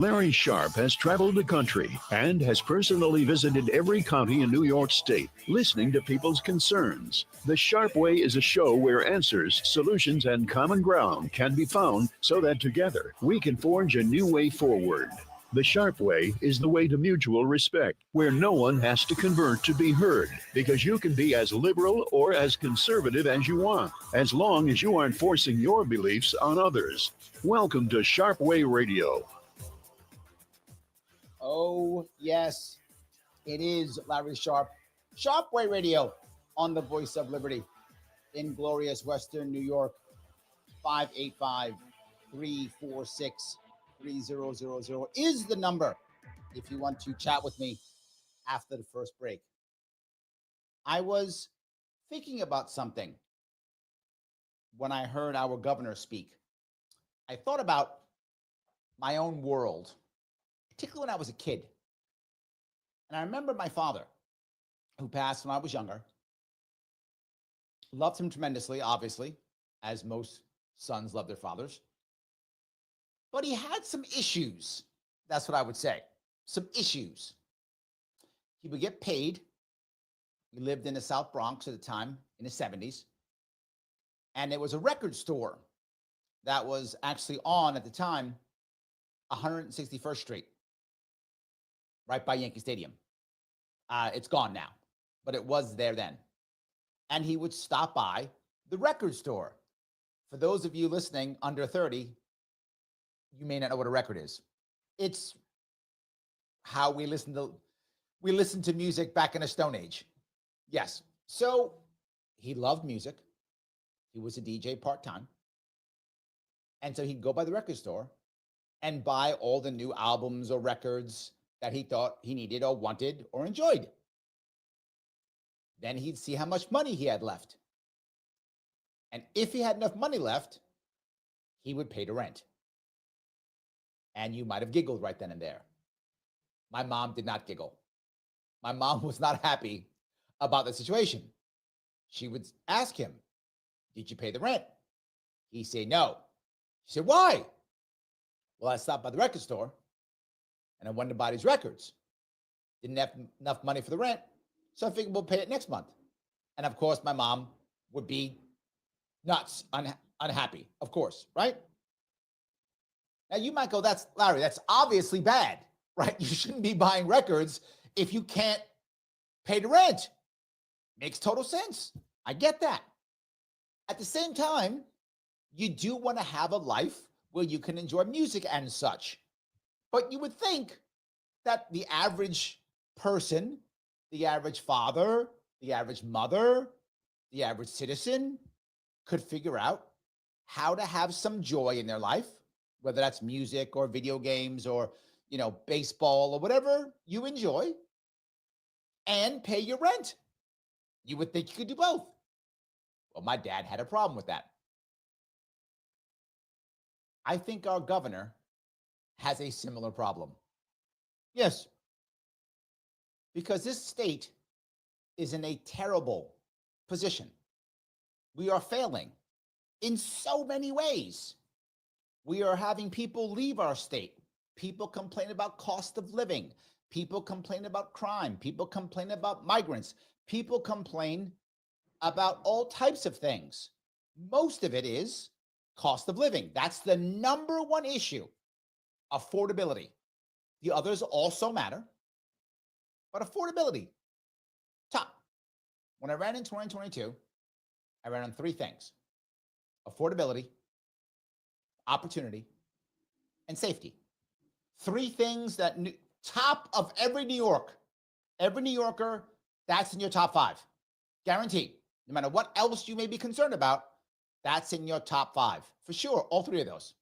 Larry Sharpe has traveled the country and has personally visited every county in New York State, listening to people's concerns. The Sharpe Way is a show where answers, solutions, and common ground can be found so that together we can forge a new way forward. The Sharpe Way is the way to mutual respect, where no one has to convert to be heard, because you can be as liberal or as conservative as you want, as long as you aren't forcing your beliefs on others. Welcome to Sharpe Way Radio. Oh, yes, it is Larry Sharpe. Sharpe Way Radio on the Voice of Liberty in glorious Western New York. 585-346-3000 is the number if you want to chat with me after the first break. I was thinking about something when I heard our governor speak. I thought about my own world, particularly when I was a kid. And I remember my father, who passed when I was younger. Loved him tremendously, obviously, as most sons love their fathers. But he had some issues. That's what I would say. Some issues. He would get paid. He lived in the South Bronx at the time, in the 70s. And there was a record store that was actually on, at the time, 161st Street. Right by Yankee Stadium. It's gone now, but it was there then. And he would stop by the record store. For those of you listening under 30, you may not know what a record is. It's how we listen to music back in the Stone Age. Yes. So he loved music. He was a DJ part-time. And so he'd go by the record store and buy all the new albums or records that he thought he needed or wanted or enjoyed. Then he'd see how much money he had left. And if he had enough money left, he would pay the rent. And you might have giggled right then and there. My mom did not giggle. My mom was not happy about the situation. She would ask him, "Did you pay the rent?" He'd say, "No." She said, "Why?" "Well, I stopped by the record store and I wanted to buy these records. Didn't have enough money for the rent, so I figured we'll pay it next month." And of course, my mom would be nuts, unhappy, of course, right? Now you might go, Larry, that's obviously bad, right? You shouldn't be buying records if you can't pay the rent. Makes total sense. I get that. At the same time, you do want to have a life where you can enjoy music and such. But you would think that the average person, the average father, the average mother, the average citizen could figure out how to have some joy in their life, whether that's music or video games or, baseball or whatever you enjoy, and pay your rent. You would think you could do both. Well, my dad had a problem with that. I think our governor has a similar problem. Yes. Because this state is in a terrible position. We are failing in so many ways. We are having people leave our state. People complain about cost of living. People complain about crime. People complain about migrants. People complain about all types of things. Most of it is cost of living. That's the number one issue. Affordability. The others also matter, but affordability, top. When I ran in 2022, I ran on three things: affordability, opportunity, and safety. Three things that top of every New Yorker, that's in your top five. Guaranteed. No matter what else you may be concerned about, that's in your top five. For sure, all three of those.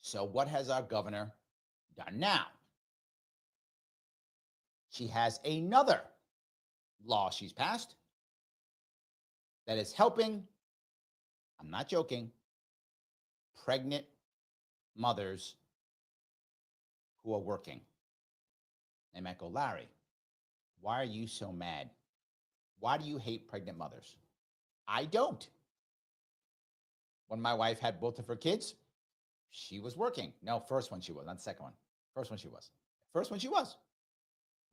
So what has our governor done now? She has another law she's passed that is helping, I'm not joking, pregnant mothers who are working. They might go, "Larry, why are you so mad? Why do you hate pregnant mothers?" I don't. When my wife had both of her kids, She was working. No, first one she was, not the second one. First one she was. First one she was.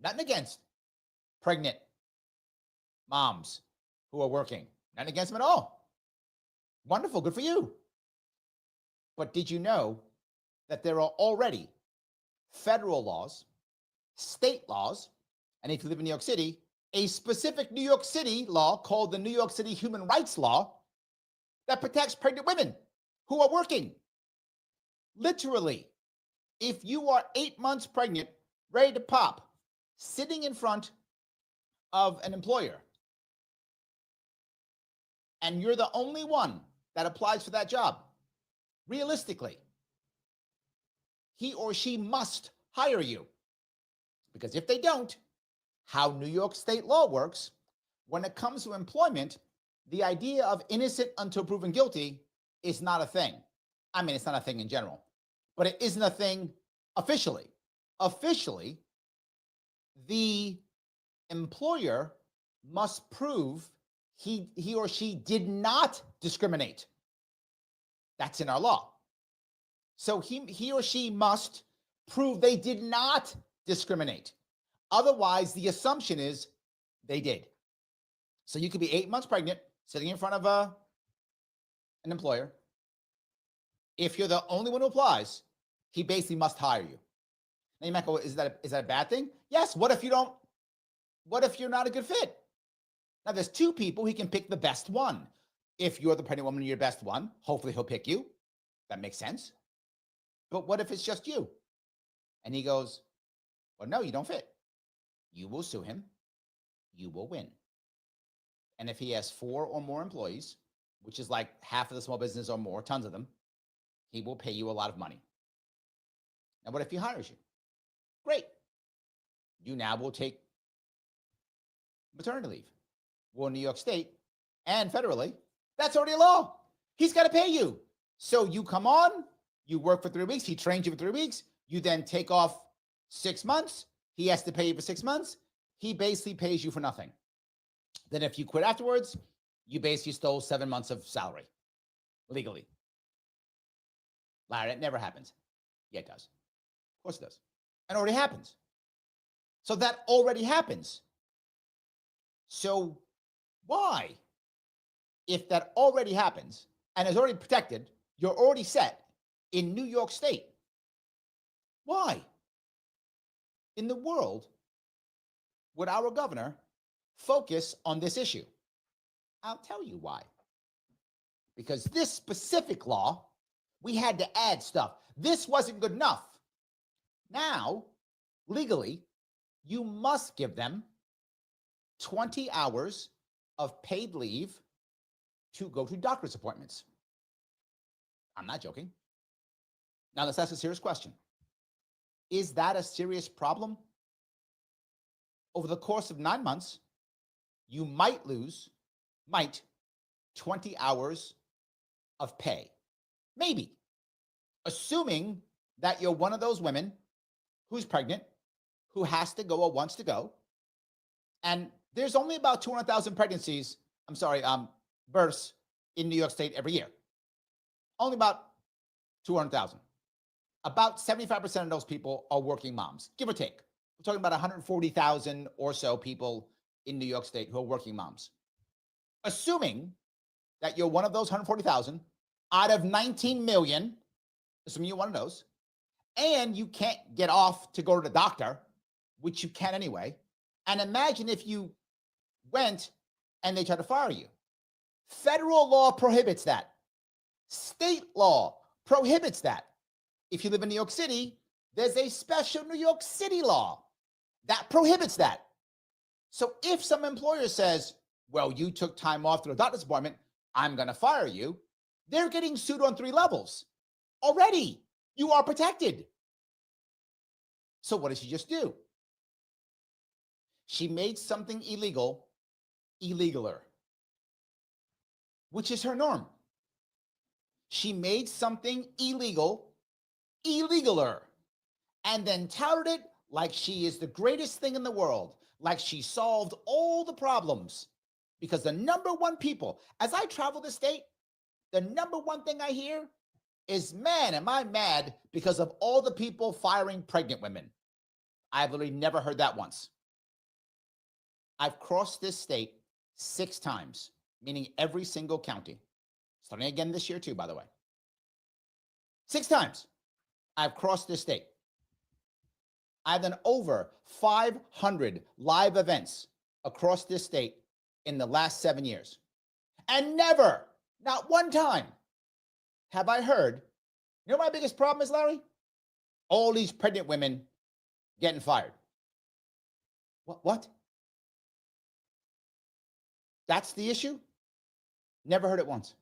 Nothing against pregnant moms who are working. Nothing against them at all. Wonderful. Good for you. But did you know that there are already federal laws, state laws, and if you live in New York City, a specific New York City law called the New York City Human Rights Law that protects pregnant women who are working. Literally, if you are 8 months pregnant, ready to pop, sitting in front of an employer, and you're the only one that applies for that job, realistically, he or she must hire you. Because if they don't, how New York state law works, when it comes to employment, the idea of innocent until proven guilty is not a thing. I mean, it's not a thing in general, but it isn't a thing officially. Officially, the employer must prove he or she did not discriminate. That's in our law. So he or she must prove they did not discriminate. Otherwise, the assumption is they did. So you could be 8 months pregnant, sitting in front of an employer. If you're the only one who applies, he basically must hire you. Now you might go, is that a bad thing? Yes. What if you're not a good fit? Now there's two people, he can pick the best one. If you're the pregnant woman, you're the best one, hopefully he'll pick you. That makes sense. But what if it's just you? And he goes, well, no, you don't fit. You will sue him. You will win. And if he has 4 or more employees, which is like half of the small business or more, tons of them, he will pay you a lot of money. Now, what if he hires you? Great. You now will take maternity leave. Well, in New York State and federally, that's already a law. He's got to pay you. So you come on, you work for 3 weeks, he trains you for 3 weeks, you then take off 6 months, he has to pay you for 6 months, he basically pays you for nothing. Then if you quit afterwards, you basically stole 7 months of salary, legally. Larry, it never happens. Yeah, it does. Of course it does. And it already happens. So that already happens. So why, if that already happens and is already protected, you're already set in New York State, why in the world would our governor focus on this issue? I'll tell you why. Because this specific law, we had to add stuff. This wasn't good enough. Now, legally, you must give them 20 hours of paid leave to go to doctor's appointments. I'm not joking. Now, let's ask a serious question. Is that a serious problem? Over the course of 9 months, you might lose 20 hours of pay. Maybe. Assuming that you're one of those women who's pregnant, who has to go or wants to go. And there's only about 200,000 births in New York State every year. Only about 200,000. About 75% of those people are working moms, give or take. We're talking about 140,000 or so people in New York State who are working moms. Assuming that you're one of those 140,000 out of 19 million, assuming you're one of those, and you can't get off to go to the doctor, which you can anyway, and imagine if you went and they tried to fire you. Federal law prohibits that. State law prohibits that. If you live in New York City, there's a special New York City law that prohibits that. So if some employer says, well, you took time off to the doctor's appointment, I'm going to fire you, they're getting sued on 3 levels. Already, you are protected. So what did she just do? She made something illegal, illegaler, which is her norm. She made something illegal, illegaler, and then touted it like she is the greatest thing in the world, like she solved all the problems. Because the number one people, as I travel the state, the number one thing I hear is, man, am I mad because of all the people firing pregnant women. I've literally never heard that once. I've crossed this state 6 times, meaning every single county. Starting again this year too, by the way. 6 times I've crossed this state. I've done over 500 live events across this state in the last 7 years. And never, not one time, have I heard, you know what my biggest problem is, Larry? All these pregnant women getting fired. What? That's the issue? Never heard it once.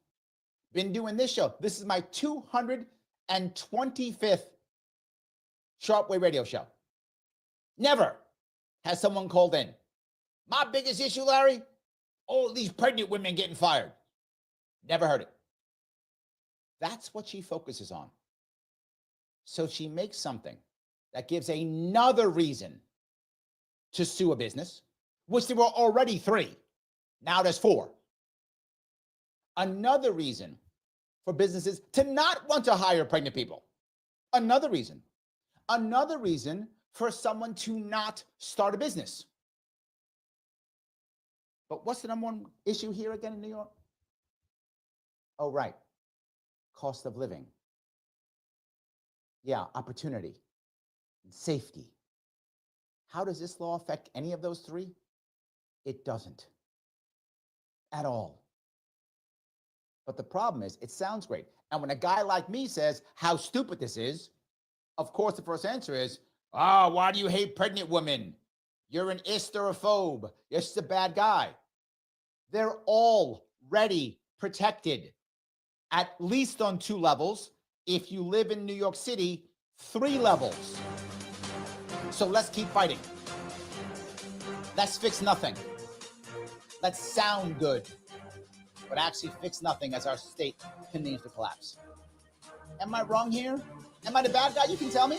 Been doing this show. This is my 225th Sharpe Way radio show. Never has someone called in. My biggest issue, Larry, all these pregnant women getting fired. Never heard it. That's what she focuses on. So she makes something that gives another reason to sue a business, which there were already 3. Now there's 4. Another reason for businesses to not want to hire pregnant people. Another reason. Another reason for someone to not start a business. But what's the number one issue here again in New York? Oh, right. Cost of living. Yeah, opportunity and safety. How does this law affect any of those 3? It doesn't at all. But the problem is, it sounds great. And when a guy like me says how stupid this is, of course, the first answer is, why do you hate pregnant women? You're an hysterophobe. You're just a bad guy. They're already protected, at least on 2 levels. If you live in New York City, 3 levels. So let's keep fighting. Let's fix nothing. Let's sound good, but actually fix nothing as our state continues to collapse. Am I wrong here? Am I the bad guy? You can tell me.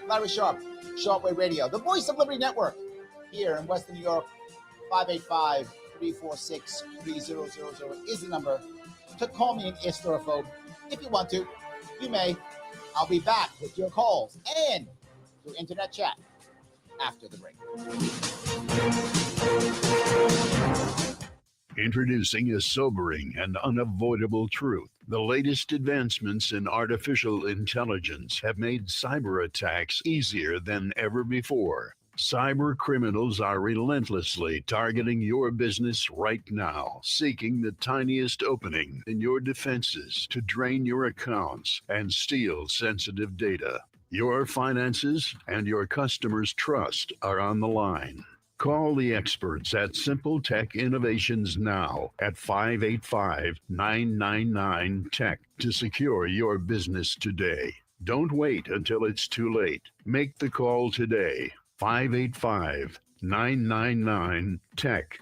Larry Sharpe, Sharpe Way Radio, the voice of Liberty Network, here in Western New York. 585-346-3000 is the number to call me an hysterophobe. If you want to, you may. I'll be back with your calls and through internet chat after the break. Introducing a sobering and unavoidable truth. The latest advancements in artificial intelligence have made cyber attacks easier than ever before. Cyber criminals are relentlessly targeting your business right now, seeking the tiniest opening in your defenses to drain your accounts and steal sensitive data. Your finances and your customers' trust are on the line. Call the experts at Simple Tech Innovations now at 585-999-TECH to secure your business today. Don't wait until it's too late. Make the call today. 585-999-TECH.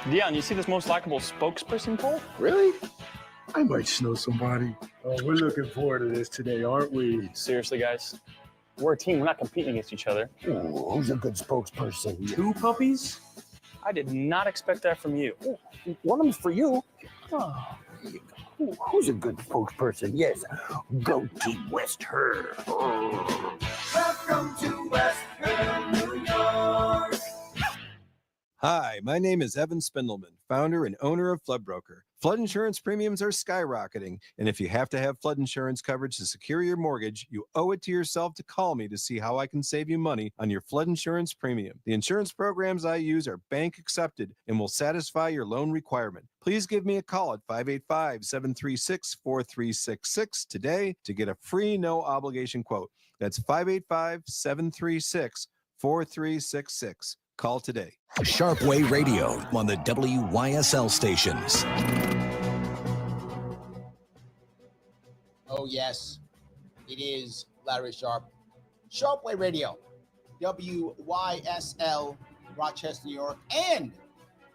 Dion, you see this most likable spokesperson poll? Really? I might know somebody. Oh, we're looking forward to this today, aren't we? Seriously, guys. We're a team. We're not competing against each other. Ooh, who's a good spokesperson? 2 puppies? I did not expect that from you. Ooh, one of them's for you. Oh, there you go. Ooh, who's a good spokesperson? Yes, go Team West Her. Oh. Welcome to West Her, New York. Hi, my name is Evan Spindleman, founder and owner of Flood Broker. Flood insurance premiums are skyrocketing, and if you have to have flood insurance coverage to secure your mortgage, you owe it to yourself to call me to see how I can save you money on your flood insurance premium. The insurance programs I use are bank accepted and will satisfy your loan requirement. Please give me a call at 585-736-4366 today to get a free no obligation quote. That's 585-736-4366. Call today. Sharpe Way Radio on the WYSL stations. Oh, yes, it is Larry Sharpe. Sharpe Way Radio, WYSL, Rochester, New York, and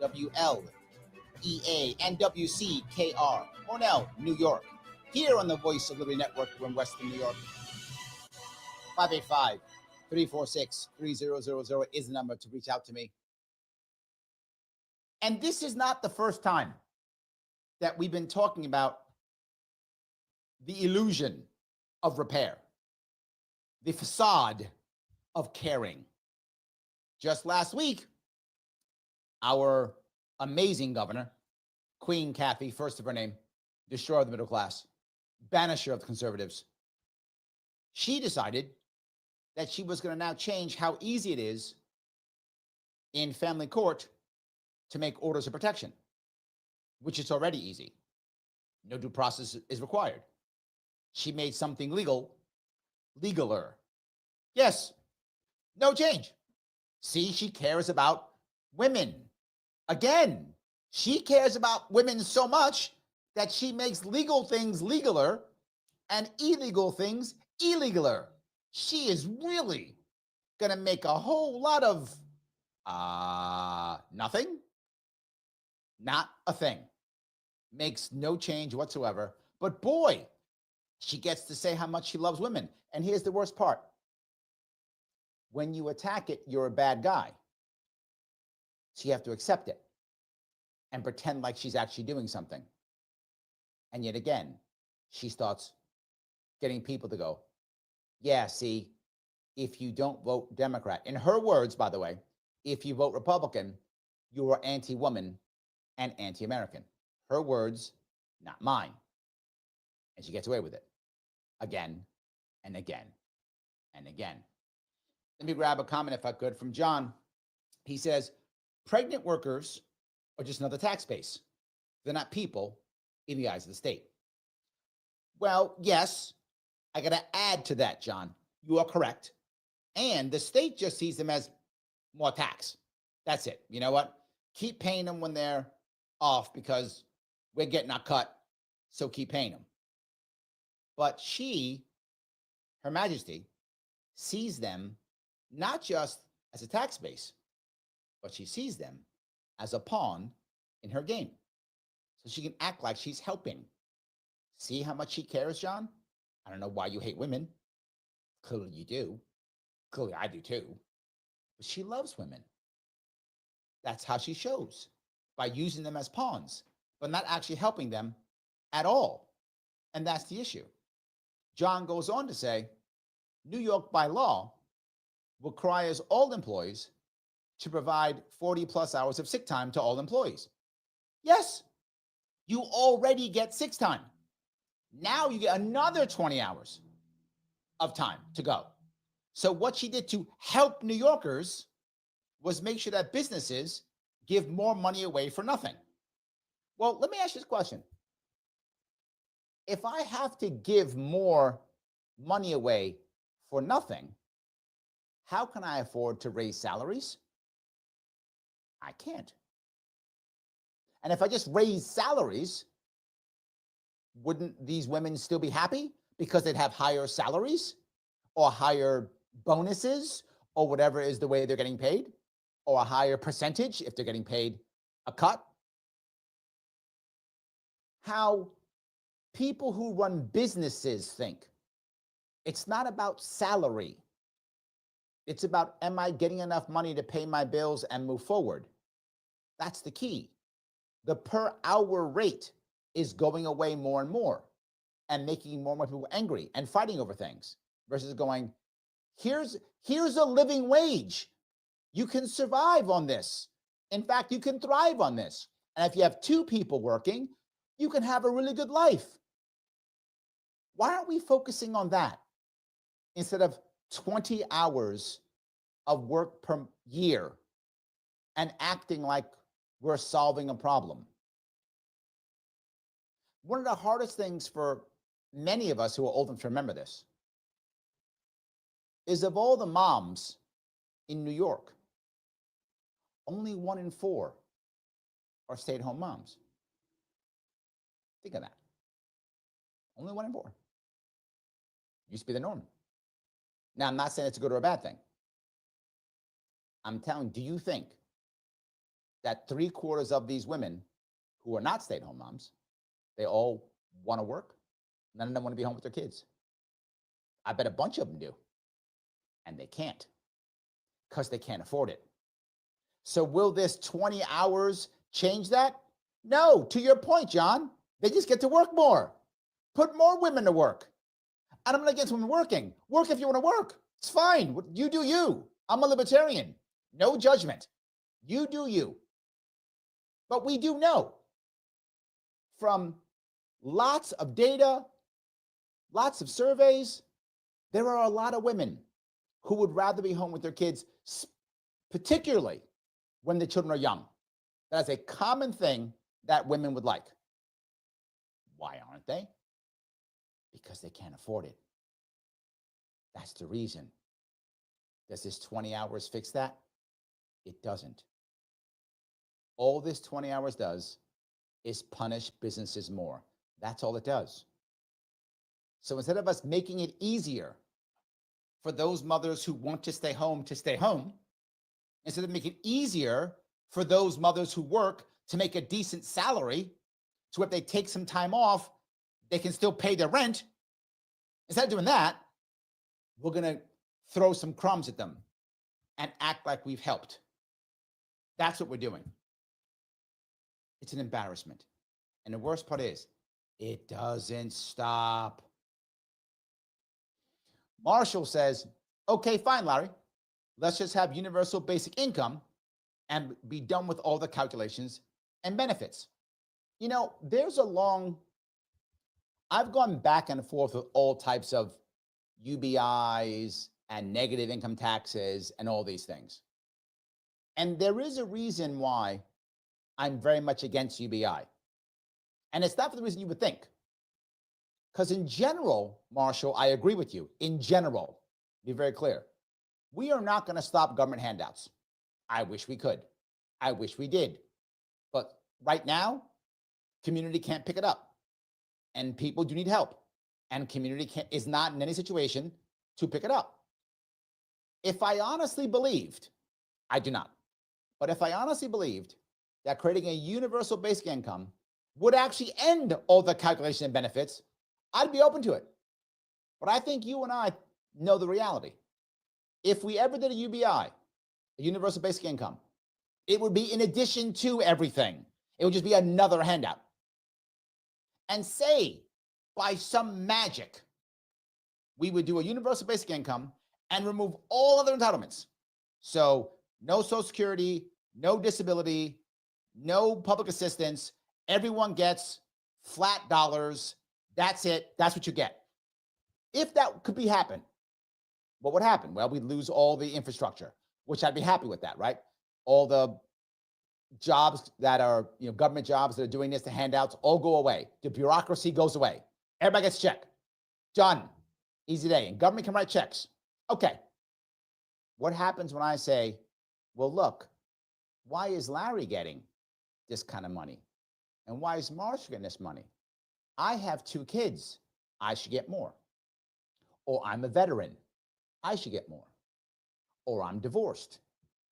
WLEA and WCKR, Cornell, New York. Here on the Voice of Liberty Network, we're in Western New York. 585-346-3000 is the number to reach out to me. And this is not the first time that we've been talking about the illusion of repair, the facade of caring. Just last week, our amazing governor, Queen Kathy, first of her name, destroyer of the middle class, banisher of the conservatives, she decided that she was going to now change how easy it is in family court to make orders of protection, which is already easy. No due process is required. She made something legaler. Yes, no change. See, she cares about women. Again, she cares about women so much that she makes legal things legaler and illegal things illegaler. She is really going to make a whole lot of nothing. Not a thing. Makes no change whatsoever. But boy, she gets to say how much she loves women. And here's the worst part. When you attack it, you're a bad guy. So you have to accept it and pretend like she's actually doing something. And yet again, she starts getting people to go, yeah, see, if you don't vote Democrat, in her words, by the way, if you vote Republican, you are anti-woman and anti-American. Her words, not mine. And she gets away with it again and again and again. Let me grab a comment, if I could, from John. He says, pregnant workers are just another tax base. They're not people in the eyes of the state. Well, yes, I got to add to that, John. You are correct. And the state just sees them as more tax. That's it. You know what? Keep paying them when they're off because we're getting our cut, so keep paying them. But she, Her Majesty, sees them not just as a tax base, but she sees them as a pawn in her game. So she can act like she's helping. See how much she cares, John? I don't know why you hate women. Clearly you do. Clearly I do too. But she loves women. That's how she shows, by using them as pawns, but not actually helping them at all. And that's the issue. John goes on to say, New York by law requires all employees to provide 40 plus hours of sick time to all employees. Yes, you already get sick time. Now you get another 20 hours of time to go. So what she did to help New Yorkers was make sure that businesses give more money away for nothing. Well, let me ask you this question. If I have to give more money away for nothing, how can I afford to raise salaries? I can't. And if I just raise salaries, wouldn't these women still be happy because they'd have higher salaries or higher bonuses or whatever is the way they're getting paid, or a higher percentage if they're getting paid a cut? How people who run businesses think. It's not about salary. It's about, am I getting enough money to pay my bills and move forward? That's the key. The per hour rate is going away more and more and making more and more people angry and fighting over things versus going, here's a living wage. You can survive on this. In fact, you can thrive on this. And if you have two people working, you can have a really good life. Why aren't we focusing on that instead of 20 hours of work per year and acting like we're solving a problem? One of the hardest things for many of us who are old enough to remember this is, of all the moms in New York, only 1 in 4 are stay-at-home moms. Think of that. Only 1 in 4. Used to be the norm. Now, I'm not saying it's a good or a bad thing. I'm telling, do you think that 3/4 of these women who are not stay-at-home moms, they all want to work? None of them want to be home with their kids. I bet a bunch of them do. And they can't because they can't afford it. So will this 20 hours change that? No, to your point, John, they just get to work more. Put more women to work. And I'm not against women working. Work if you want to work. It's fine. You do you. I'm a libertarian. No judgment. You do you. But we do know from lots of data, lots of surveys, there are a lot of women who would rather be home with their kids, particularly when the children are young. That's a common thing that women would like. Why aren't they? Because they can't afford it. That's the reason. Does this 20 hours fix that? It doesn't. All this 20 hours does is punish businesses more. That's all it does. So instead of us making it easier for those mothers who want to stay home, instead of making it easier for those mothers who work to make a decent salary, so if they take some time off, they can still pay their rent. Instead of doing that, we're going to throw some crumbs at them and act like we've helped. That's what we're doing. It's an embarrassment. And the worst part is, it doesn't stop. Marshall says, okay, fine, Larry. Let's just have universal basic income and be done with all the calculations and benefits. You know, I've gone back and forth with all types of UBIs and negative income taxes and all these things. And there is a reason why I'm very much against UBI. And it's not for the reason you would think. Because in general, Marshall, I agree with you. In general, be very clear. We are not going to stop government handouts. I wish we could. I wish we did. But right now, community can't pick it up. And people do need help. And community is not in any situation to pick it up. If I honestly believed, I do not, but if I honestly believed that creating a universal basic income would actually end all the calculation and benefits, I'd be open to it. But I think you and I know the reality. If we ever did a UBI, a universal basic income, it would be in addition to everything. It would just be another handout. And say, by some magic, we would do a universal basic income and remove all other entitlements. So no Social Security, no disability, no public assistance. Everyone gets flat dollars. That's it. That's what you get. If that could happen, what would happen? Well, we'd lose all the infrastructure, which I'd be happy with that, right? All the jobs that are, government jobs that are doing this, the handouts, all go away. The bureaucracy goes away. Everybody gets a check. Done. Easy day. And government can write checks. Okay. What happens when I say, well, look, why is Larry getting this kind of money? And why is Marshall getting this money? I have 2 kids. I should get more. Or I'm a veteran. I should get more. Or I'm divorced.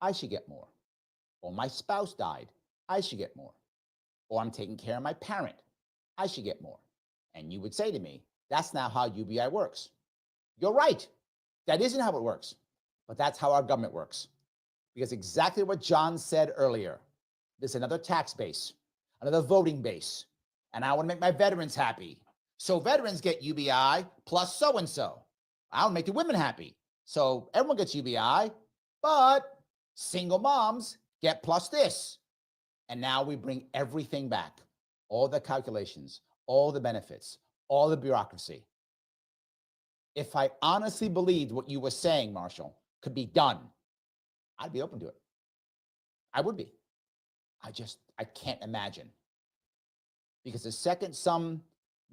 I should get more. Or my spouse died. I should get more. Or I'm taking care of my parent. I should get more. And you would say to me, that's not how UBI works. You're right. That isn't how it works. But that's how our government works. Because exactly what John said earlier, there's another tax base, another voting base, and I want to make my veterans happy. So veterans get UBI plus so-and-so. I want to make the women happy. So everyone gets UBI, but single moms get plus this. And now we bring everything back. All the calculations, all the benefits, all the bureaucracy. If I honestly believed what you were saying, Marshall, could be done, I'd be open to it. I would be. I can't imagine. Because the second some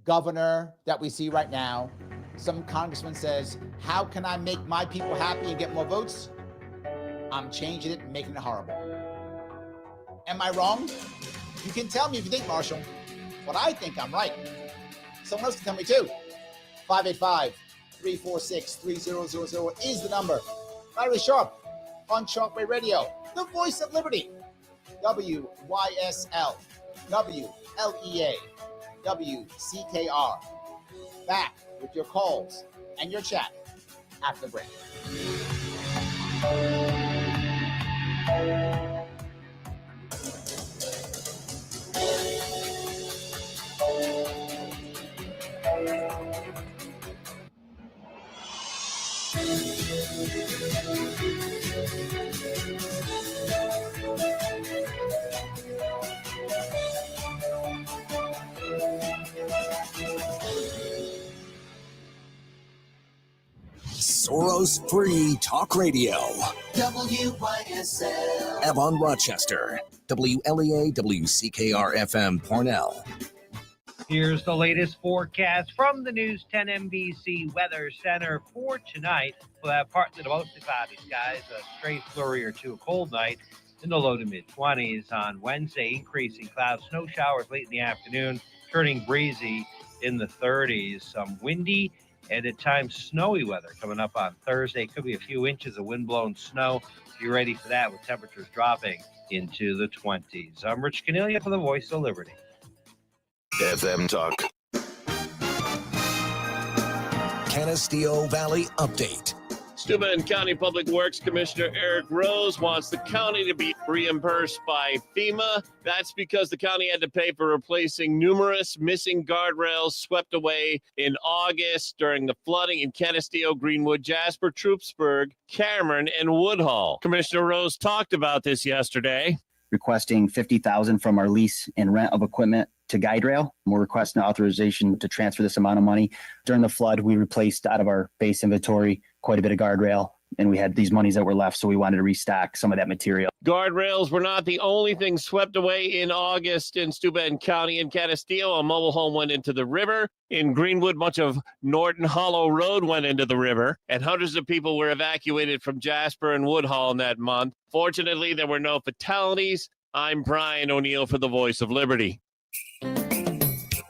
governor that we see right now, some congressman says, how can I make my people happy and get more votes? I'm changing it and making it horrible. Am I wrong? You can tell me if you think, Marshall, but I think I'm right. Someone else can tell me too. 585-346-3000 is the number. Larry Sharpe on Sharpe Radio, the voice of liberty. WYSL, WLEA, WCKR. Back with your calls and your chat after the break. Soros-free talk radio. WYSL. Avon, Rochester. WLEA WCKR FM Pornell. Here's the latest forecast from the News 10 NBC Weather Center for tonight. We'll have partly to mostly cloudy skies, a stray flurry or two, a cold night in the low to mid-20s. On Wednesday, increasing clouds, snow showers late in the afternoon, turning breezy in the 30s. Some windy and at times snowy weather coming up on Thursday. Could be a few inches of wind-blown snow. Be ready for that with temperatures dropping into the 20s. I'm Rich Cornelia for the Voice of Liberty. FM Talk. Canisteo Valley Update. Steuben County Public Works Commissioner Eric Rose wants the county to be reimbursed by FEMA. That's because the county had to pay for replacing numerous missing guardrails swept away in August during the flooding in Canisteo, Greenwood, Jasper, Troopsburg, Cameron, and Woodhull. Commissioner Rose talked about this yesterday. Requesting $50,000 from our lease and rent of equipment to guide rail. We're requesting authorization to transfer this amount of money. During the flood, we replaced out of our base inventory quite a bit of guardrail, and we had these monies that were left, so we wanted to restock some of that material. Guardrails were not the only thing swept away in August in Steuben County. In Canisteo, a mobile home went into the river. In Greenwood, much of Norton Hollow Road went into the river, and hundreds of people were evacuated from Jasper and Woodhull in that month. Fortunately, there were no fatalities. I'm Brian O'Neill for the Voice of Liberty.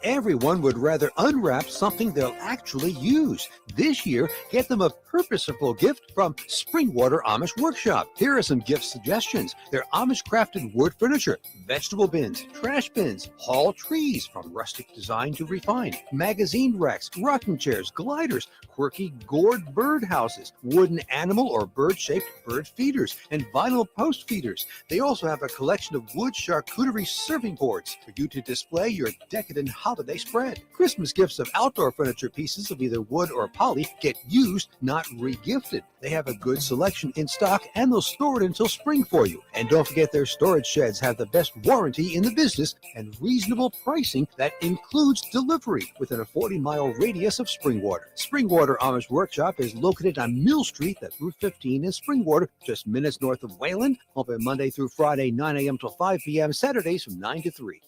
Everyone would rather unwrap something they'll actually use. This year, get them a purposeful gift from Springwater Amish Workshop. Here are some gift suggestions. Their Amish-crafted wood furniture, vegetable bins, trash bins, haul trees from rustic design to refined, magazine racks, rocking chairs, gliders, quirky gourd bird houses, wooden animal or bird-shaped bird feeders, and vinyl post feeders. They also have a collection of wood charcuterie serving boards for you to display your decadent holiday spread. Christmas gifts of outdoor furniture pieces of either wood or poly get used, not re-gifted. They have a good selection in stock and they'll store it until spring for you. And don't forget their storage sheds have the best warranty in the business and reasonable pricing that includes delivery within a 40-mile radius of Springwater. Springwater Amish Workshop is located on Mill Street at Route 15 in Springwater, just minutes north of Wayland. Open Monday through Friday, 9 a.m. till 5 p.m., Saturdays from 9 to 3.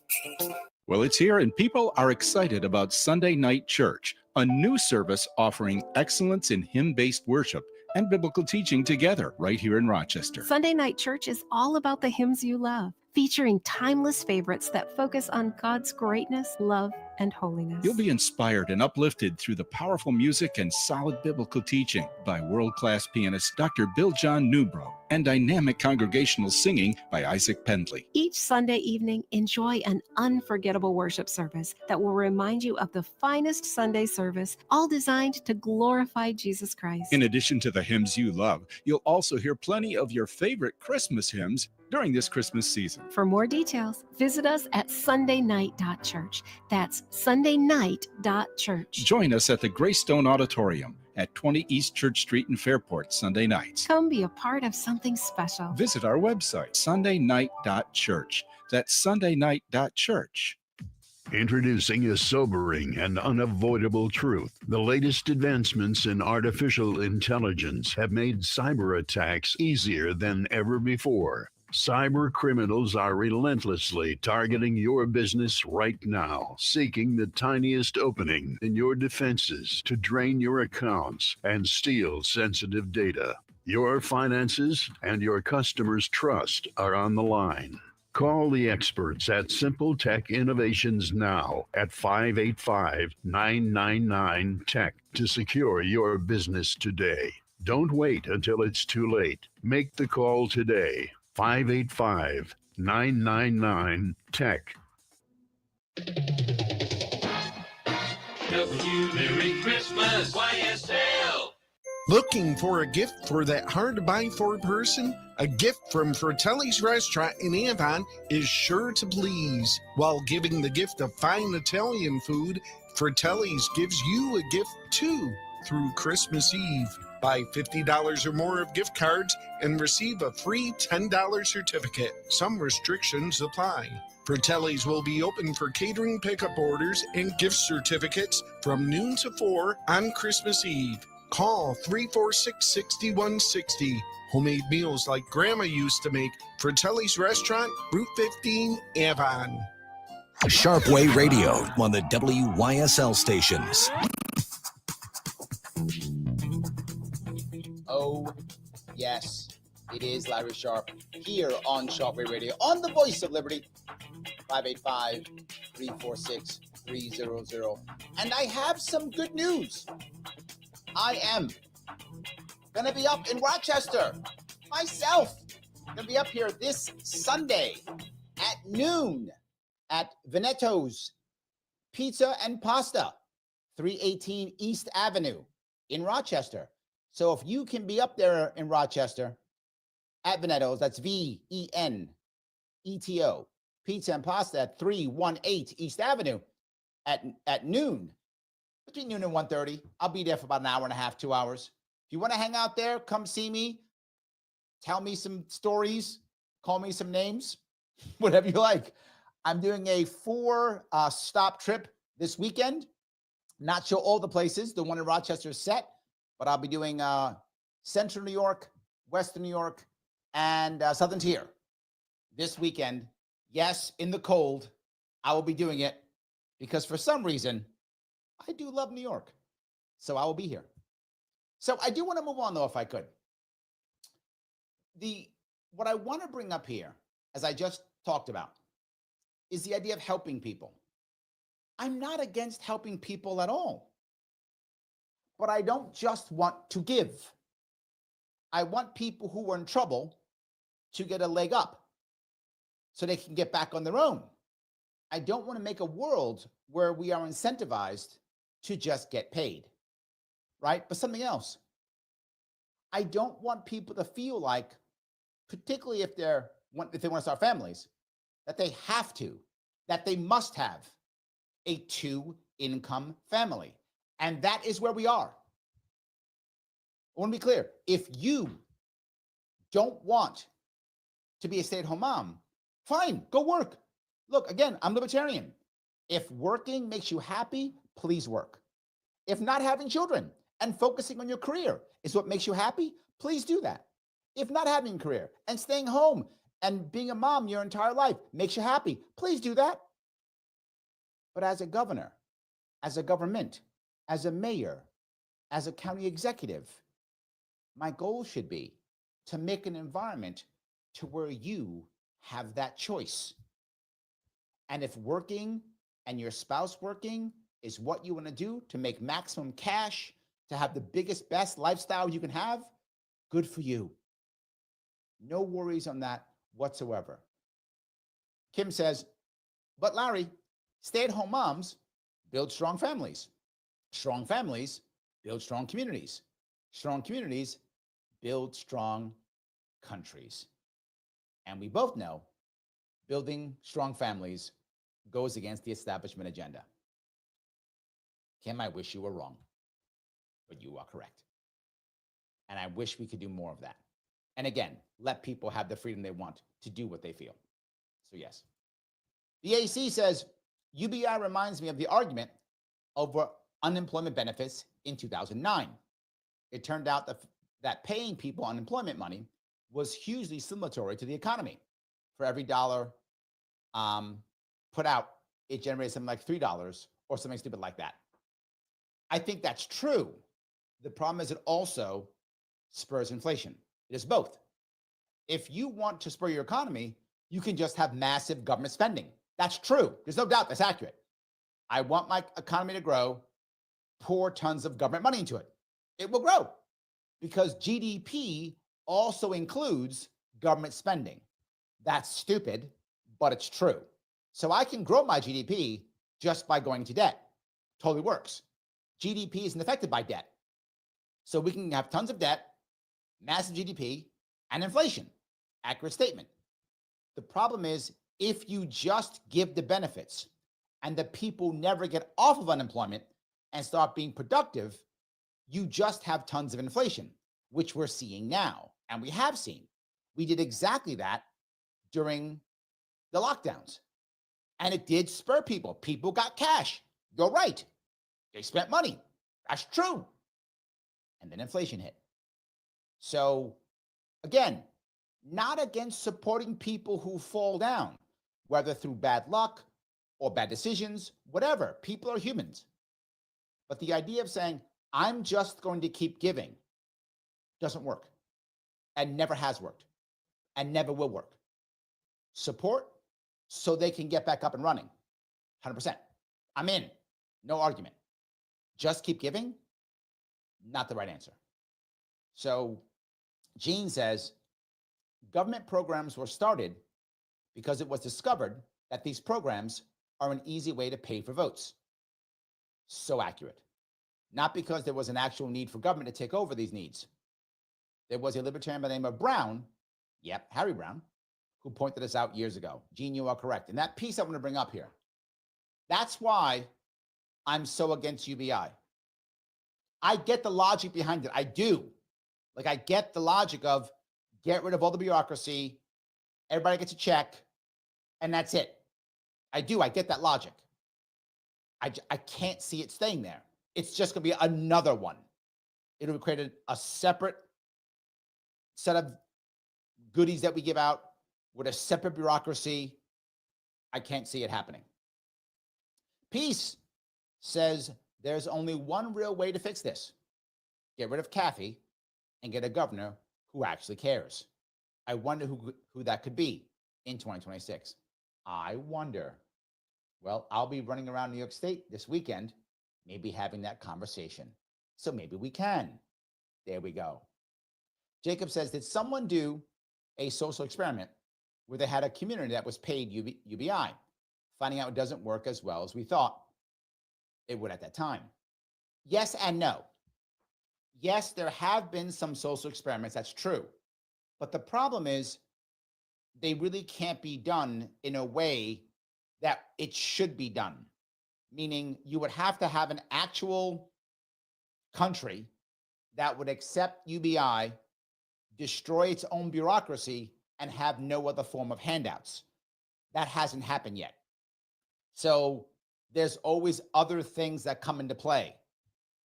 Well, it's here and people are excited about Sunday Night Church, a new service offering excellence in hymn-based worship and biblical teaching together right here in Rochester. Sunday Night Church is all about the hymns you love, featuring timeless favorites that focus on God's greatness, love, and holiness. You'll be inspired and uplifted through the powerful music and solid biblical teaching by world-class pianist Dr. Bill John Newbrough and dynamic congregational singing by Isaac Pendley. Each Sunday evening, enjoy an unforgettable worship service that will remind you of the finest Sunday service, all designed to glorify Jesus Christ. In addition to the hymns you love, you'll also hear plenty of your favorite Christmas hymns during this Christmas season. For more details, visit us at sundaynight.church. That's sundaynight.church. Join us at the Greystone Auditorium at 20 East Church Street in Fairport, Sunday nights. Come be a part of something special. Visit our website, sundaynight.church. That's sundaynight.church. Introducing a sobering and unavoidable truth. The latest advancements in artificial intelligence have made cyber attacks easier than ever before. Cyber criminals are relentlessly targeting your business right now, seeking the tiniest opening in your defenses to drain your accounts and steal sensitive data. Your finances and your customers' trust are on the line. Call the experts at Simple Tech Innovations now at 585-999-TECH to secure your business today. Don't wait until it's too late. Make the call today. 585-999-TECH. Merry Christmas, YSL. Looking for a gift for that hard-to-buy-for person? A gift from Fratelli's Restaurant in Avon is sure to please. While giving the gift of fine Italian food, Fratelli's gives you a gift too through Christmas Eve. Buy $50 or more of gift cards and receive a free $10 certificate. Some restrictions apply. Fratelli's will be open for catering pickup orders and gift certificates from noon to 4 on Christmas Eve. Call 346-6160. Homemade meals like Grandma used to make. Fratelli's Restaurant, Route 15, Avon. Sharpe Way Radio on the WYSL stations. Oh, yes, it is Larry Sharpe here on Sharpe Way Radio, on the Voice of Liberty, 585-346-300. And I have some good news. I am going to be up in Rochester myself. I'm going to be up here this Sunday at noon at Veneto's Pizza and Pasta, 318 East Avenue in Rochester. So if you can be up there in Rochester at Veneto's, that's Veneto, Pizza and Pasta at 318 East Avenue at noon, between noon and 1:30. I'll be there for about an hour and a half, 2 hours. If you want to hang out there, come see me. Tell me some stories. Call me some names, whatever you like. I'm doing a 4-stop trip this weekend. Not sure all the places. The one in Rochester is set, but I'll be doing Central New York, Western New York, and Southern Tier this weekend. Yes, in the cold, I will be doing it because for some reason, I do love New York. So I will be here. So I do want to move on, though, if I could. What I want to bring up here, as I just talked about, is the idea of helping people. I'm not against helping people at all. But I don't just want to give. I want people who are in trouble to get a leg up so they can get back on their own. I don't want to make a world where we are incentivized to just get paid, right? But something else. I don't want people to feel like, particularly if they want to start families, that they have to, that they must have a 2-income family. And that is where we are. I want to be clear. If you don't want to be a stay-at-home mom, fine, go work. Look, again, I'm libertarian. If working makes you happy, please work. If not having children and focusing on your career is what makes you happy, please do that. If not having a career and staying home and being a mom your entire life makes you happy, please do that. But as a governor, as a government, as a mayor, as a county executive, my goal should be to make an environment to where you have that choice. And if working and your spouse working is what you want to do to make maximum cash, to have the biggest, best lifestyle you can have, good for you. No worries on that whatsoever. Kim says, but Larry, stay-at-home moms build strong families. Strong families build strong communities. Strong communities build strong countries. And we both know building strong families goes against the establishment agenda. Kim, I wish you were wrong, but you are correct. And I wish we could do more of that. And again, let people have the freedom they want to do what they feel. So yes. The AC says, UBI reminds me of the argument over unemployment benefits in 2009. It turned out that paying people unemployment money was hugely stimulatory to the economy. For every dollar put out, it generated something like $3 or something stupid like that. I think that's true. The problem is it also spurs inflation. It is both. If you want to spur your economy, you can just have massive government spending. That's true. There's no doubt that's accurate. I want my economy to grow, pour tons of government money into it. It will grow because GDP also includes government spending. That's stupid, but it's true. So I can grow my GDP just by going to debt. Totally works. GDP isn't affected by debt. So we can have tons of debt, massive GDP, and inflation. Accurate statement. The problem is if you just give the benefits and the people never get off of unemployment and start being productive, You just have tons of inflation, which we're seeing now, and we have seen. We did exactly that during the lockdowns, and it did spur people. People got cash. You're right. They spent money. That's true. And then inflation hit. So again, not against supporting people who fall down, whether through bad luck or bad decisions, whatever. People are humans. But the idea of saying, I'm just going to keep giving doesn't work and never has worked and never will work. Support so they can get back up and running. 100%. I'm in. No argument. Just keep giving? Not the right answer. So Gene says, government programs were started because it was discovered that these programs are an easy way to pay for votes. So accurate. Not because there was an actual need for government to take over these needs. There was a libertarian by the name of Brown, Harry Brown, who pointed this out years ago. Gene, you are correct. And that piece I want to bring up here, that's why I'm so against UBI. I get the logic behind it. I do. Like, I get the logic of get rid of all the bureaucracy, everybody gets a check, and that's it. I do. I get that logic. I can't see it staying there. It's just going to be another one. It'll create a separate set of goodies that we give out with a separate bureaucracy. I can't see it happening. Peace says there's only one real way to fix this. Get rid of Kathy and get a governor who actually cares. I wonder who that could be in 2026. I wonder. Well, I'll be running around New York State this weekend, maybe having that conversation. So maybe we can. There we go. Jacob says, did someone do a social experiment where they had a community that was paid UBI, finding out it doesn't work as well as we thought it would at that time? Yes and no. Yes, there have been some social experiments. That's true. But the problem is they really can't be done in a way that it should be done. Meaning you would have to have an actual country that would accept UBI, destroy its own bureaucracy, and have no other form of handouts. That hasn't happened yet. So there's always other things that come into play.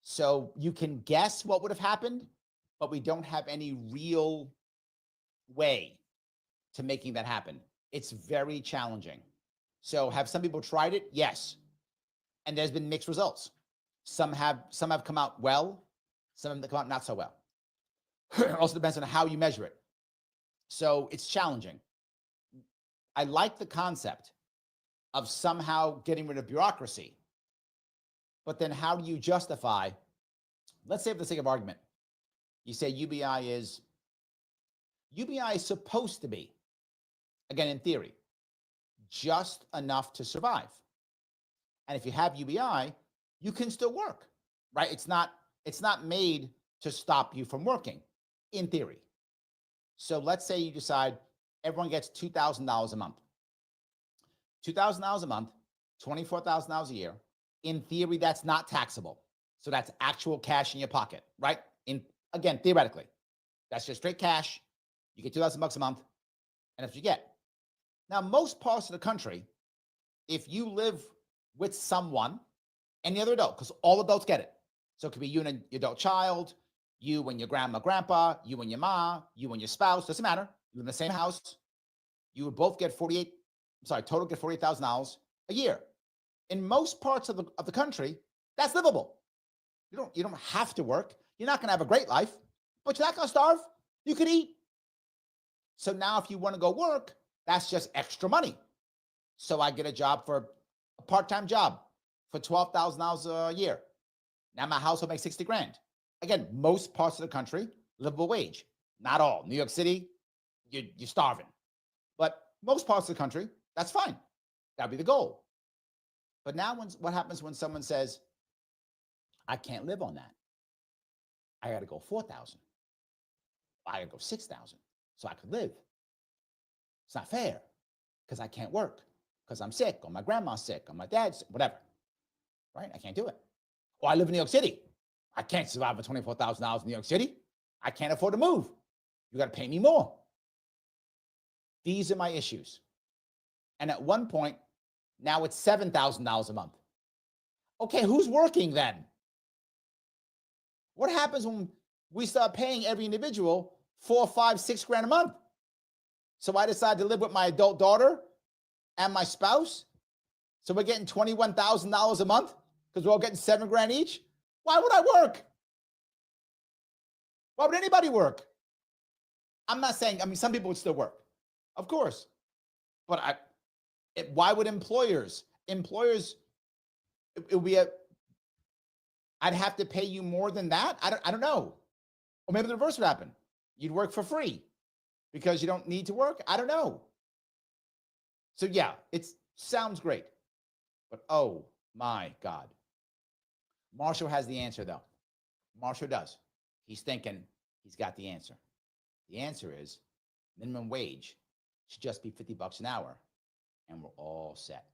So you can guess what would have happened, but we don't have any real way to making that happen. It's very challenging. So have some people tried it? Yes. And there's been mixed results. Some have come out well, some have come out not so well. It also depends on how you measure it. So it's challenging. I like the concept of somehow getting rid of bureaucracy, but then how do you justify, let's say for the sake of argument, you say UBI is supposed to be, again, in theory, just enough to survive. And if you have UBI, you can still work, right? It's not made to stop you from working, in theory. So let's say you decide everyone gets $2,000 a month. $2,000 a month, $24,000 a year. In theory, that's not taxable. So that's actual cash in your pocket, right? Again, theoretically, that's just straight cash. You get $2,000 a month, and that's what you get. Now, most parts of the country, if you live with someone, any other adult, because all adults get it. So it could be you and your adult child, you and your grandma, grandpa, you and your ma, you and your spouse, doesn't matter. You live in the same house. You would both get total get $48,000 a year. In most parts of the country, that's livable. You don't have to work. You're not going to have a great life, but you're not going to starve. You could eat. So now if you want to go work, that's just extra money. So I get a part-time job for $12,000 a year. Now my household makes 60 grand. Again, most parts of the country, livable wage. Not all. New York City, you're starving. But most parts of the country, that's fine. That'd be the goal. But now what happens when someone says, I can't live on that. I got to go 4,000. I got to go 6,000 so I could live. It's not fair because I can't work because I'm sick or my grandma's sick or my dad's sick, whatever, right? I can't do it. Or I live in New York City. I can't survive with $24,000 in New York City. I can't afford to move. You got to pay me more. These are my issues. And at one point, now it's $7,000 a month. Okay, who's working then? What happens when we start paying every individual $4, $5, $6 grand a month? So I decide to live with my adult daughter and my spouse. So we're getting $21,000 a month because we're all getting $7 grand each. Why would I work? Why would anybody work? I'm not saying, some people would still work, of course. But why would employers, it would be I'd have to pay you more than that? I don't know. Or maybe the reverse would happen. You'd work for free because you don't need to work. I don't know. So yeah, it sounds great. But oh my God. Marshall has the answer though. Marshall does. He's thinking he's got the answer. The answer is minimum wage should just be $50 an hour and we're all set.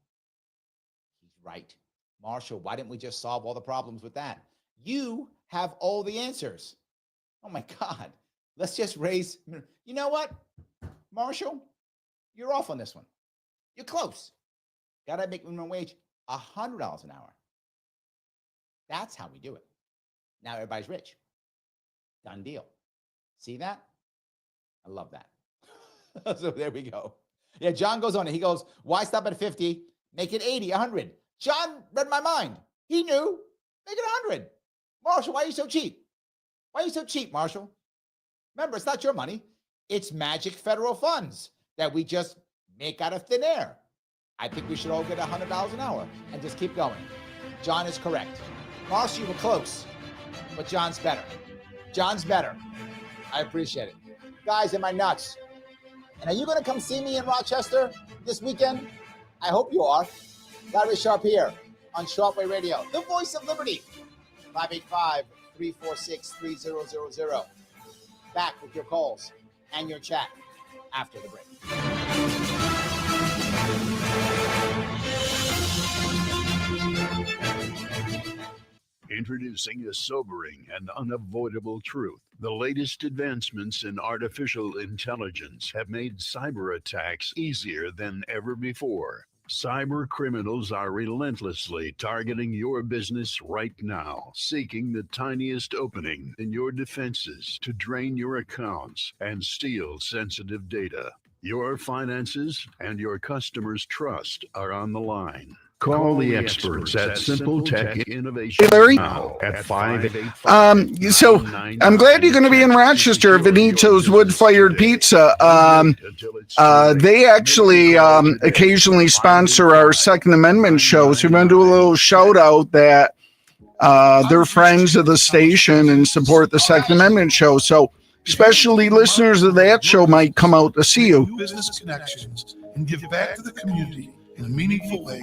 He's right. Marshall, why didn't we just solve all the problems with that? You have all the answers. Oh my God. Let's just raise. You know what, Marshall? You're off on this one. You're close. Got to make minimum wage $100 an hour. That's how we do it. Now everybody's rich. Done deal. See that? I love that. So there we go. Yeah, John goes on it. He goes, why stop at 50? Make it 80, 100. John read my mind. He knew. Make it 100. Marshall, why are you so cheap? Why are you so cheap, Marshall? Remember, it's not your money. It's magic federal funds that we just make out of thin air. I think we should all get $100 an hour and just keep going. John is correct. Marshall, you were close, but John's better. John's better. I appreciate it. Guys, am I nuts? And are you going to come see me in Rochester this weekend? I hope you are. Larry Sharpe here on Sharpe Radio, the voice of liberty. 585-346-3000. Back with your calls and your chat after the break. Introducing a sobering and unavoidable truth. The latest advancements in artificial intelligence have made cyber attacks easier than ever before. Cyber criminals are relentlessly targeting your business right now, seeking the tiniest opening in your defenses to drain your accounts and steal sensitive data. Your finances and your customers' trust are on the line. Call the experts at Simple Tech Innovation now at 585. So I'm glad you're going to be in Rochester. Benito's Wood-Fired Pizza. They actually occasionally sponsor our Second Amendment shows. So we're going to do a little shout out that they're friends of the station and support the Second Amendment show. So especially listeners of that show might come out to see you. Business connections and give back to the community in a meaningful way.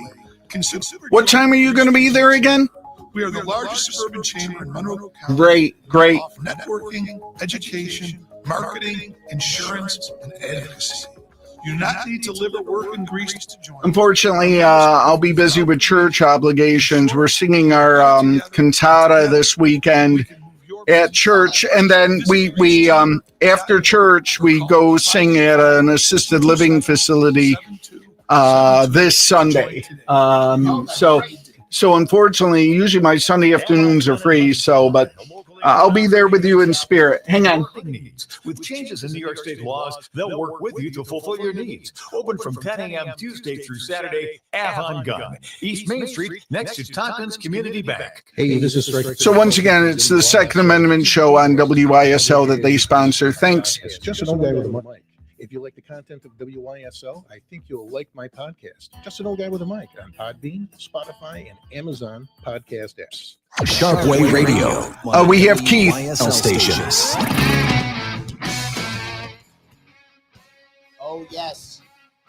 What time are you going to be there again? We are the largest suburban chamber in Monroe County. Great. Networking, education, marketing, insurance, and advocacy. You do not need to live or work in Greece to join. Unfortunately, I'll be busy with church obligations. We're singing our cantata this weekend at church, and then we after church we go sing at an assisted living facility this Sunday. So unfortunately, usually my Sunday afternoons are free. But I'll be there with you in spirit. Hang on. With changes in New York State laws, they'll work with you to fulfill your needs. Open from 10 a.m. Tuesday through Saturday, Avon Gun, East Main Street, next to Tompkins Community Bank. Hey, this is Rick. So once again, it's the Second Amendment show on WYSL that they sponsor. Thanks. It's just an old guy with a mic. If you like the content of WYSL, I think you'll like my podcast, Just an Old Guy with a Mic, on Podbean, Spotify, and Amazon podcast apps. Sharpeway Radio. We have Keith. Stations. Oh, yes,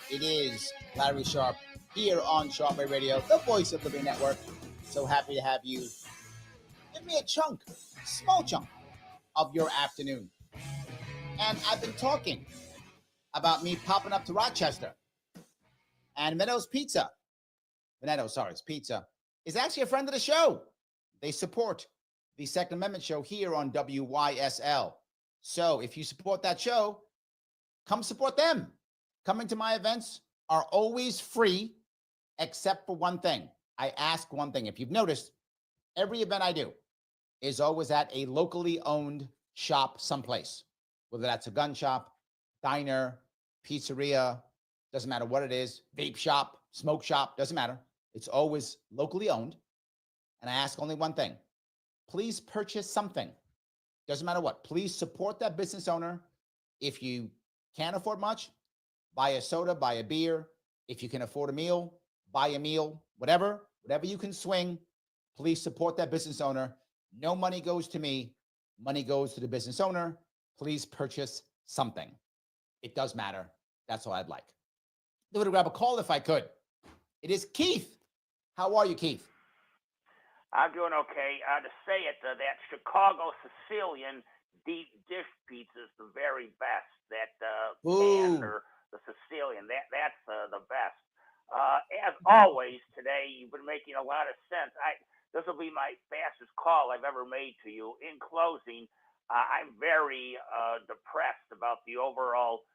it is Larry Sharpe here on Sharpe Radio, the voice of the Liberty Network. So happy to have you. Give me a chunk, small chunk of your afternoon. And I've been talking about me popping up to Rochester. And Veneto's Pizza, it's Pizza, is actually a friend of the show. They support the Second Amendment show here on WYSL. So if you support that show, come support them. Coming to my events are always free, except for one thing. I ask one thing. If you've noticed, every event I do is always at a locally owned shop someplace, whether that's a gun shop, diner, pizzeria, doesn't matter what it is, vape shop, smoke shop, doesn't matter. It's always locally owned. And I ask only one thing. Please purchase something. Doesn't matter what. Please support that business owner. If you can't afford much, buy a soda, buy a beer. If you can afford a meal, buy a meal, whatever you can swing, please support that business owner. No money goes to me. Money goes to the business owner. Please purchase something. It does matter. That's all I'd like. I'm going to grab a call if I could. It is Keith. How are you, Keith? I'm doing okay. To say it, that Chicago Sicilian deep dish pizza is the very best. That pan or the Sicilian, that's the best. As always, today you've been making a lot of sense. This will be my fastest call I've ever made to you. In closing, I'm very depressed about the overall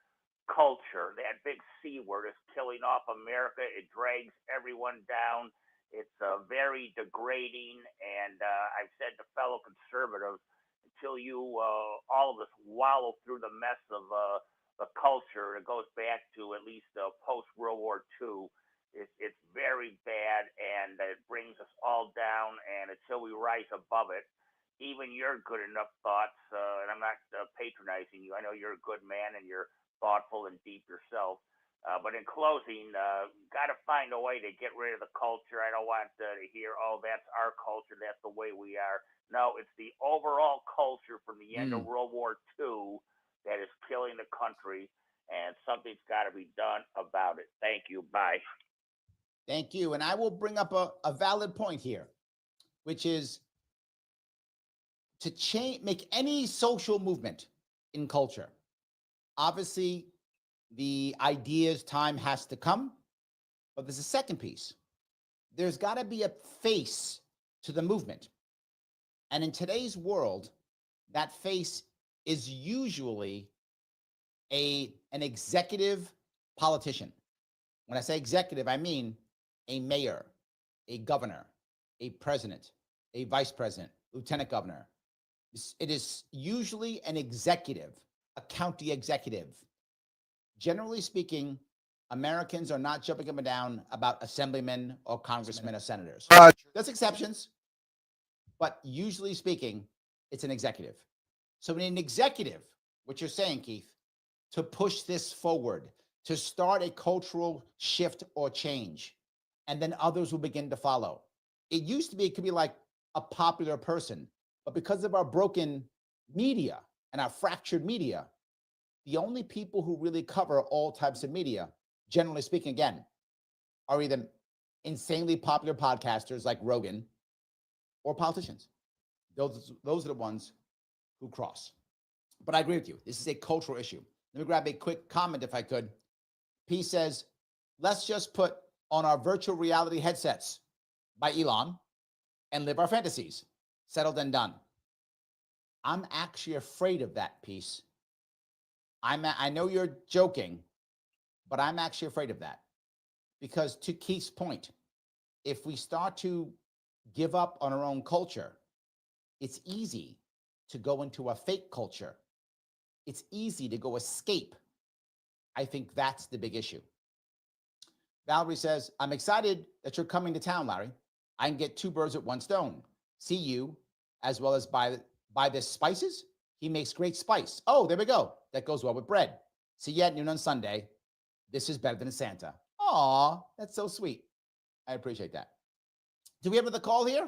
culture. That big C word is killing off America. It drags everyone down. It's very degrading, and I've said to fellow conservatives, until you, all of us, wallow through the mess of the culture, it goes back to at least post-World War II, it's very bad, and it brings us all down, and until we rise above it, even your good enough thoughts, and I'm not patronizing you, I know you're a good man, and you're thoughtful and deep yourself, but in closing, got to find a way to get rid of the culture. I don't want to hear, oh, that's our culture, that's the way we are. No, it's the overall culture from the end of World War II that is killing the country, and something's got to be done about it. Thank you. Bye. Thank you. And I will bring up a valid point here, which is to make any social movement in culture. Obviously, the ideas time has to come, but there's a second piece. There's got to be a face to the movement. And in today's world, that face is usually an executive politician. When I say executive, I mean a mayor, a governor, a president, a vice president, lieutenant governor. It is usually an executive, a county executive. Generally speaking, Americans are not jumping up and down about assemblymen or congressmen or senators. There's exceptions, but usually speaking, it's an executive. So in an executive, what you're saying, Keith, to push this forward, to start a cultural shift or change, and then others will begin to follow. It used to be, it could be like a popular person, but because of our broken media and our fractured media, the only people who really cover all types of media, generally speaking, again, are either insanely popular podcasters like Rogan or politicians. Those are the ones who cross. But I agree with you. This is a cultural issue. Let me grab a quick comment if I could. P says, let's just put on our virtual reality headsets by Elon and live our fantasies. Settled and done. I'm actually afraid of that piece. I know you're joking, but I'm actually afraid of that. Because to Keith's point, if we start to give up on our own culture, it's easy to go into a fake culture. It's easy to go escape. I think that's the big issue. Valerie says, I'm excited that you're coming to town, Larry. I can get two birds with one stone. See you, as well as buy this spices. He makes great spice. Oh, there we go. That goes well with bread. See you at noon on Sunday. This is better than Santa. Aw, that's so sweet. I appreciate that. Do we have another call here?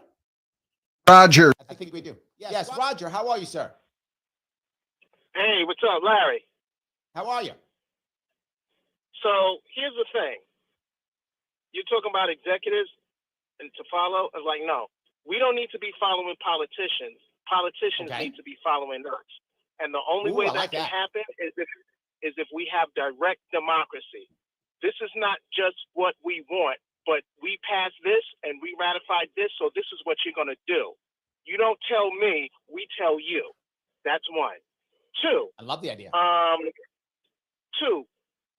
Roger. I think we do. Yes, Roger. How are you, sir? Hey, what's up, Larry? How are you? So here's the thing. You're talking about executives and to follow. I was like, no, we don't need to be following politicians. Politicians need to be following us. And the only way that can happen is if we have direct democracy. This is not just what we want, but we passed this and we ratified this, so this is what you're going to do. You don't tell me, we tell you. That's one. Two. I love the idea. Two,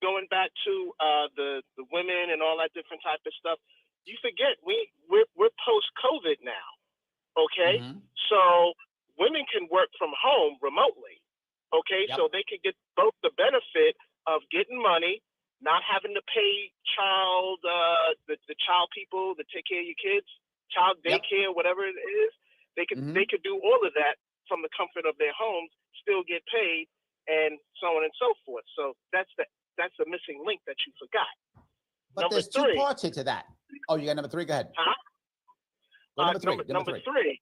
going back to the women and all that different type of stuff. You forget we're post-COVID now. Okay, so women can work from home remotely. Okay, so they can get both the benefit of getting money, not having to pay the child people to take care of your kids, child daycare, whatever it is. They could do all of that from the comfort of their homes, still get paid, and so on and so forth. So that's the missing link that you forgot. But there's two parts to that. Oh, you got number three? Go ahead. Number three. Number three.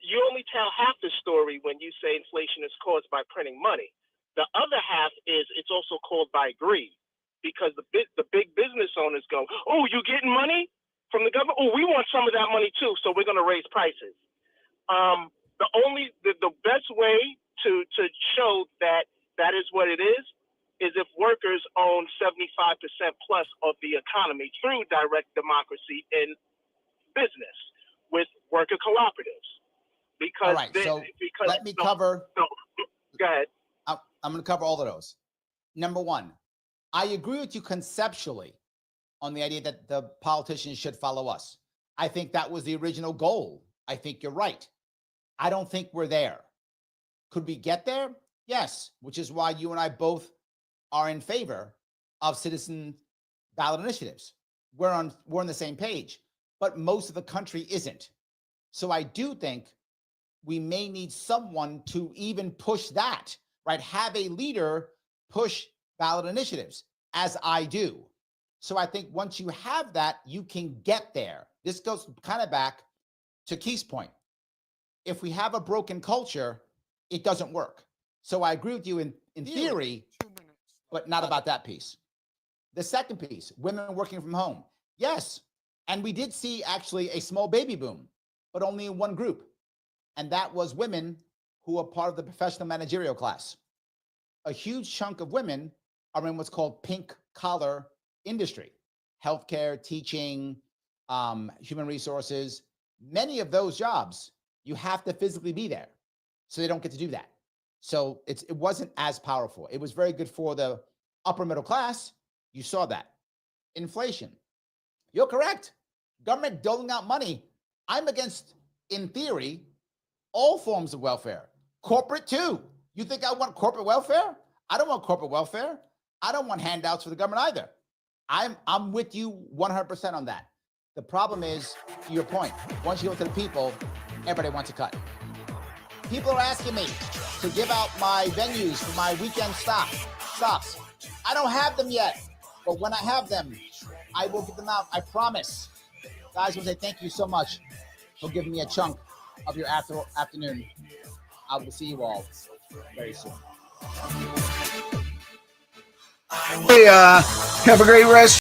You only tell half the story when you say inflation is caused by printing money. The other half is it's also caused by greed, because the big business owners go, oh, you getting money from the government? Oh, we want some of that money too, so we're going to raise prices. The best way to show that is what it is if workers own 75% plus of the economy through direct democracy in business with worker cooperatives. Because all right, let me cover. Go ahead. I'm going to cover all of those. Number one, I agree with you conceptually on the idea that the politicians should follow us. I think that was the original goal. I think you're right. I don't think we're there. Could we get there? Yes, which is why you and I both are in favor of citizen ballot initiatives. We're on the same page, but most of the country isn't. So I do think we may need someone to even push that, right? Have a leader push ballot initiatives, as I do. So I think once you have that, you can get there. This goes kind of back to Keith's point. If we have a broken culture, it doesn't work. So I agree with you in theory, but not about that piece. The second piece, women working from home. Yes, and we did see actually a small baby boom, but only in one group. And that was women who are part of the professional managerial class. A huge chunk of women are in what's called pink collar industry, healthcare, teaching, human resources. Many of those jobs, you have to physically be there. So they don't get to do that. So it wasn't as powerful. It was very good for the upper middle class. You saw that. Inflation. You're correct. Government doling out money. I'm against, in theory, all forms of welfare. Corporate too. You think I want corporate welfare? I don't want corporate welfare. I don't want handouts for the government either. I'm with you 100% on that. The problem is, to your point, once you go to the people, everybody wants a cut. People are asking me to give out my venues for my weekend stops. I don't have them yet, but when I have them, I will give them out. I promise. Guys, I want to say thank you so much for giving me a chunk of your afternoon. I will see you all very soon. Hey, have a great rest.